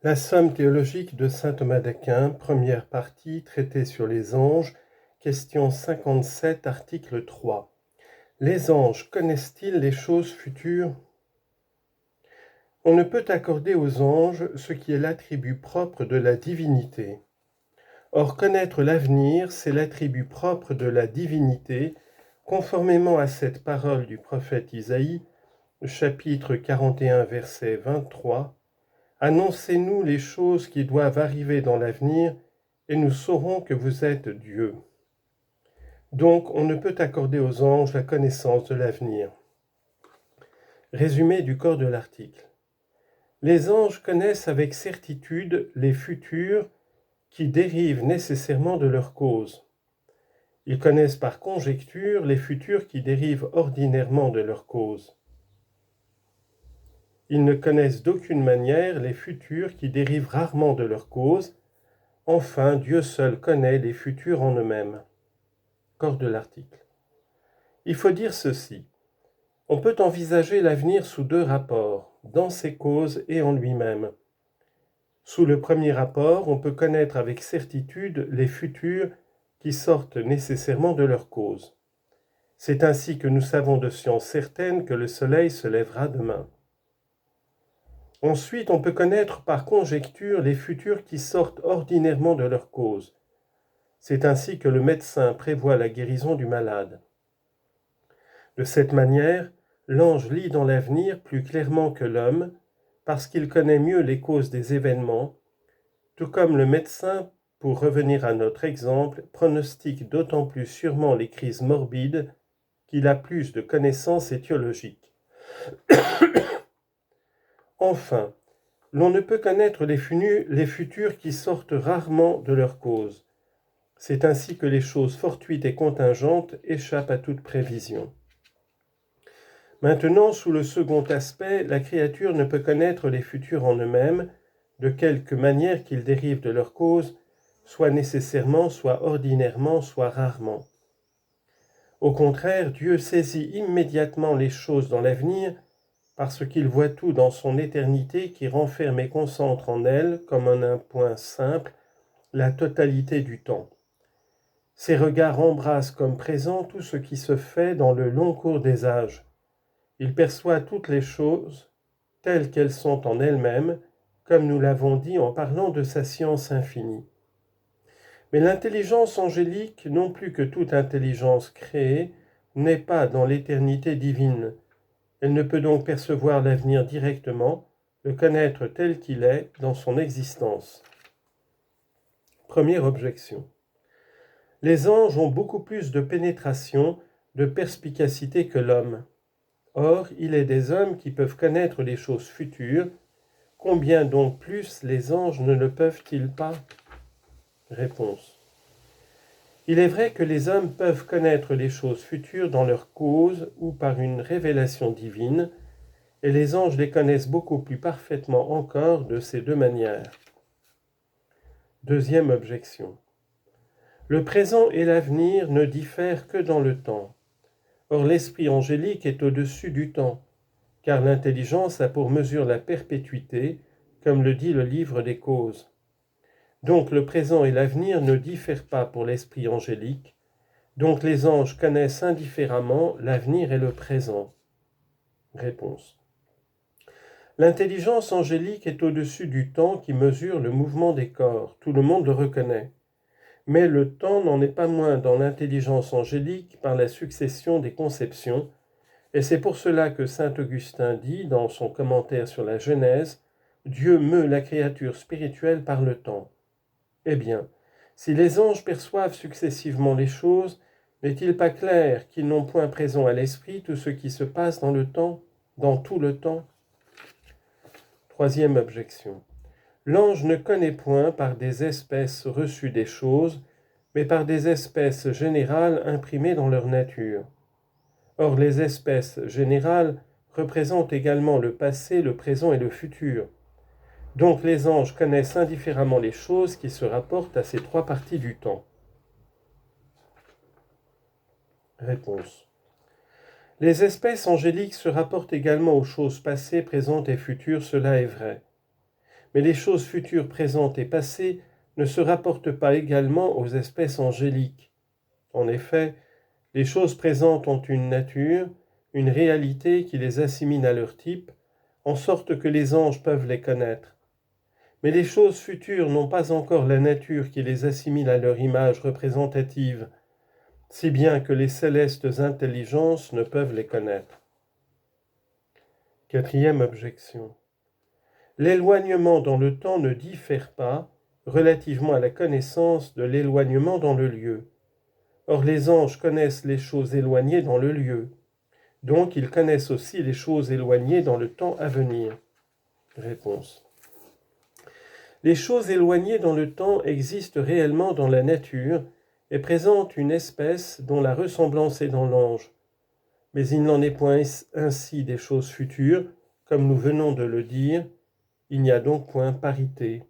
La somme théologique de saint Thomas d'Aquin, première partie, traité sur les anges, question 57, article 3. Les anges connaissent-ils les choses futures ? On ne peut accorder aux anges ce qui est l'attribut propre de la divinité. Or, connaître l'avenir, c'est l'attribut propre de la divinité, conformément à cette parole du prophète Isaïe, chapitre 41, verset 23. Annoncez-nous les choses qui doivent arriver dans l'avenir, et nous saurons que vous êtes Dieu. Donc, on ne peut accorder aux anges la connaissance de l'avenir. Résumé du corps de l'article. Les anges connaissent avec certitude les futurs qui dérivent nécessairement de leur cause. Ils connaissent par conjecture les futurs qui dérivent ordinairement de leur cause. Ils ne connaissent d'aucune manière les futurs qui dérivent rarement de leur cause. Enfin, Dieu seul connaît les futurs en eux-mêmes. Corps de l'article. Il faut dire ceci. On peut envisager l'avenir sous deux rapports, dans ses causes et en lui-même. Sous le premier rapport, on peut connaître avec certitude les futurs qui sortent nécessairement de leur cause. C'est ainsi que nous savons de science certaine que le soleil se lèvera demain. Ensuite, on peut connaître par conjecture les futurs qui sortent ordinairement de leur cause. C'est ainsi que le médecin prévoit la guérison du malade. De cette manière, l'ange lit dans l'avenir plus clairement que l'homme, parce qu'il connaît mieux les causes des événements, tout comme le médecin, pour revenir à notre exemple, pronostique d'autant plus sûrement les crises morbides qu'il a plus de connaissances étiologiques. Enfin, l'on ne peut connaître les futurs qui sortent rarement de leur cause. C'est ainsi que les choses fortuites et contingentes échappent à toute prévision. Maintenant, sous le second aspect, la créature ne peut connaître les futurs en eux-mêmes, de quelque manière qu'ils dérivent de leur cause, soit nécessairement, soit ordinairement, soit rarement. Au contraire, Dieu saisit immédiatement les choses dans l'avenir, parce qu'il voit tout dans son éternité qui renferme et concentre en elle, comme en un point simple, la totalité du temps. Ses regards embrassent comme présent tout ce qui se fait dans le long cours des âges. Il perçoit toutes les choses telles qu'elles sont en elles-mêmes, comme nous l'avons dit en parlant de sa science infinie. Mais l'intelligence angélique, non plus que toute intelligence créée, n'est pas dans l'éternité divine. Elle ne peut donc percevoir l'avenir directement, le connaître tel qu'il est dans son existence. Première objection. Les anges ont beaucoup plus de pénétration, de perspicacité que l'homme. Or, il est des hommes qui peuvent connaître les choses futures. Combien donc plus les anges ne le peuvent-ils pas ? Réponse. Il est vrai que les hommes peuvent connaître les choses futures dans leur cause ou par une révélation divine, et les anges les connaissent beaucoup plus parfaitement encore de ces deux manières. Deuxième objection. Le présent et l'avenir ne diffèrent que dans le temps. Or, l'esprit angélique est au-dessus du temps, car l'intelligence a pour mesure la perpétuité, comme le dit le livre des causes. Donc le présent et l'avenir ne diffèrent pas pour l'esprit angélique, donc les anges connaissent indifféremment l'avenir et le présent. Réponse. L'intelligence angélique est au-dessus du temps qui mesure le mouvement des corps, tout le monde le reconnaît. Mais le temps n'en est pas moins dans l'intelligence angélique par la succession des conceptions, et c'est pour cela que saint Augustin dit, dans son commentaire sur la Genèse, « Dieu meut la créature spirituelle par le temps ». Eh bien, si les anges perçoivent successivement les choses, n'est-il pas clair qu'ils n'ont point présent à l'esprit tout ce qui se passe dans le temps, dans tout le temps ? Troisième objection. L'ange ne connaît point par des espèces reçues des choses, mais par des espèces générales imprimées dans leur nature. Or, les espèces générales représentent également le passé, le présent et le futur. Donc les anges connaissent indifféremment les choses qui se rapportent à ces trois parties du temps. Réponse. Les espèces angéliques se rapportent également aux choses passées, présentes et futures, cela est vrai. Mais les choses futures, présentes et passées ne se rapportent pas également aux espèces angéliques. En effet, les choses présentes ont une nature, une réalité qui les assimile à leur type, en sorte que les anges peuvent les connaître. Mais les choses futures n'ont pas encore la nature qui les assimile à leur image représentative, si bien que les célestes intelligences ne peuvent les connaître. Quatrième objection. L'éloignement dans le temps ne diffère pas, relativement à la connaissance, de l'éloignement dans le lieu. Or les anges connaissent les choses éloignées dans le lieu, donc ils connaissent aussi les choses éloignées dans le temps à venir. Réponse. Les choses éloignées dans le temps existent réellement dans la nature et présentent une espèce dont la ressemblance est dans l'ange. Mais il n'en est point ainsi des choses futures, comme nous venons de le dire, il n'y a donc point parité.